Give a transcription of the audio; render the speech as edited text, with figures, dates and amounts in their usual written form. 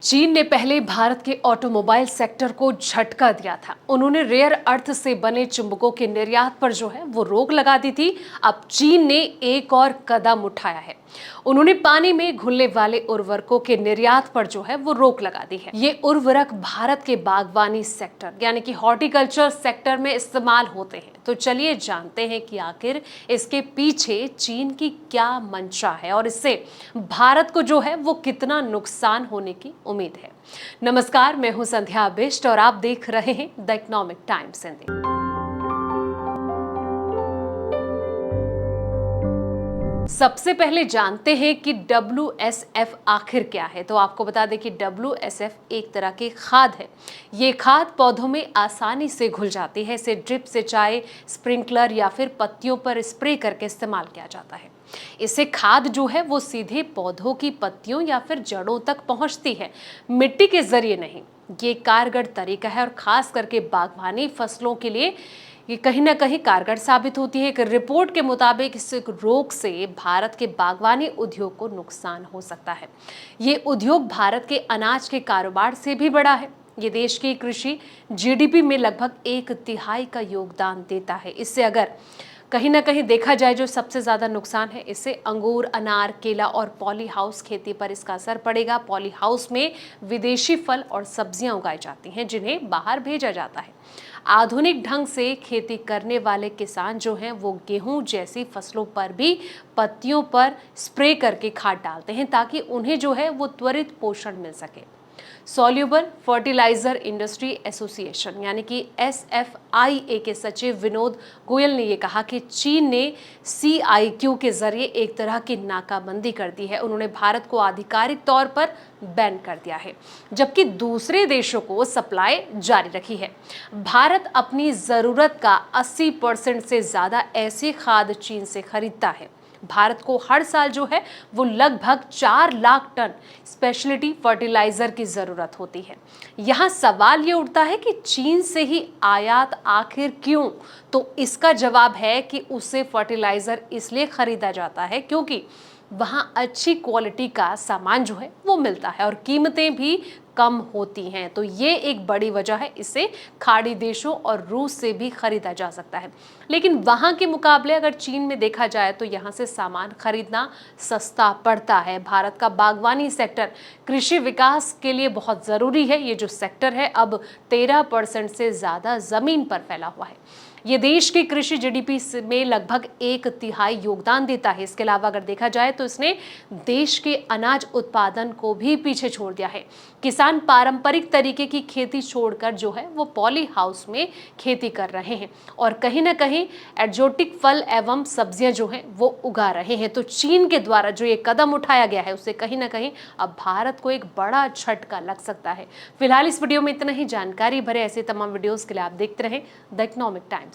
चीन ने पहले भारत के ऑटोमोबाइल सेक्टर को झटका दिया था। उन्होंने रेयर अर्थ से बने चुंबकों के निर्यात पर जो है वो रोक लगा दी थी। अब चीन ने एक और कदम उठाया है। उन्होंने पानी में घुलने वाले उर्वरकों के निर्यात पर जो है वो रोक लगा दी है। ये उर्वरक भारत के बागवानी सेक्टर यानी कि हॉर्टिकल्चर सेक्टर में इस्तेमाल होते हैं। तो चलिए जानते हैं कि आखिर इसके पीछे चीन की क्या मंशा है और इससे भारत को जो है वो कितना नुकसान होने की उम्मीद है। नमस्कार, मैं हूं संध्या बिष्ट और आप देख रहे हैं द इकोनॉमिक टाइम्स हिंदी। सबसे पहले जानते हैं कि WSF आखिर क्या है। तो आपको बता दें कि WSF एक तरह की खाद है। ये खाद पौधों में आसानी से घुल जाती है। इसे ड्रिप सिंचाई, स्प्रिंकलर या फिर पत्तियों पर स्प्रे करके इस्तेमाल किया जाता है। इससे खाद जो है वो सीधे पौधों की पत्तियों या फिर जड़ों तक पहुंचती है, मिट्टी के जरिए नहीं। ये कारगर तरीका है और खास करके बागवानी फसलों के लिए ये कहीं ना कहीं कारगर साबित होती है। एक रिपोर्ट के मुताबिक इस रोग से भारत के बागवानी उद्योग को नुकसान हो सकता है। ये उद्योग भारत के अनाज के कारोबार से भी बड़ा है। ये देश की कृषि GDP में लगभग 1/3 का योगदान देता है। इससे अगर कहीं ना कहीं देखा जाए जो सबसे ज्यादा नुकसान है, इससे अंगूर, अनार, केला और पॉली हाउस खेती पर इसका असर पड़ेगा। पॉली हाउस में विदेशी फल और सब्जियां उगाई जाती हैं जिन्हें बाहर भेजा जाता है। आधुनिक ढंग से खेती करने वाले किसान जो हैं वो गेहूं जैसी फसलों पर भी पत्तियों पर स्प्रे करके खाद डालते हैं ताकि उन्हें जो है वो त्वरित पोषण मिल सके। सॉल्यूबल फर्टिलाइजर इंडस्ट्री एसोसिएशन यानी कि SFIA के सचिव विनोद गोयल ने ये कहा कि चीन ने CIQ के जरिए एक तरह की नाकाबंदी कर दी है। उन्होंने भारत को आधिकारिक तौर पर बैन कर दिया है, जबकि दूसरे देशों को सप्लाई जारी रखी है। भारत अपनी जरूरत का 80% से ज्यादा ऐसी खाद चीन से खरीदता है। भारत को हर साल जो है वो लगभग 4 लाख टन स्पेशलिटी फर्टिलाइजर की जरूरत होती है। यहाँ सवाल ये उठता है कि चीन से ही आयात आखिर क्यों? तो इसका जवाब है कि उससे फर्टिलाइजर इसलिए खरीदा जाता है क्योंकि वहाँ अच्छी क्वालिटी का सामान जो है वो मिलता है और कीमतें भी कम होती हैं। तो ये एक बड़ी वजह है, इसे खाड़ी देशों और रूस से भी खरीदा जा सकता है। लेकिन वहाँ के मुकाबले अगर चीन में देखा जाए तो यहाँ से सामान खरीदना सस्ता पड़ता है। भारत का बागवानी सेक्टर कृषि विकास के लिए बहुत ज़रूरी है। ये जो सेक्टर है अब 13% से ज़्यादा ज़मीन पर फैला हुआ है। ये देश की कृषि GDP में लगभग 1/3 योगदान देता है। इसके अलावा अगर देखा जाए तो इसने देश के अनाज उत्पादन को भी पीछे छोड़ दिया है। किसान पारंपरिक तरीके की खेती छोड़कर जो है वो पॉली हाउस में खेती कर रहे हैं और कहीं ना कहीं एक्जोटिक फल एवं सब्जियां जो हैं वो उगा रहे हैं। तो चीन के द्वारा जो ये कदम उठाया गया है उससे कहीं ना कहीं अब भारत को एक बड़ा झटका लग सकता है। फिलहाल इस वीडियो में इतना ही। जानकारी भरे ऐसे तमाम वीडियोस के लिए आप देखते रहें द इकोनॉमिक टाइम्स।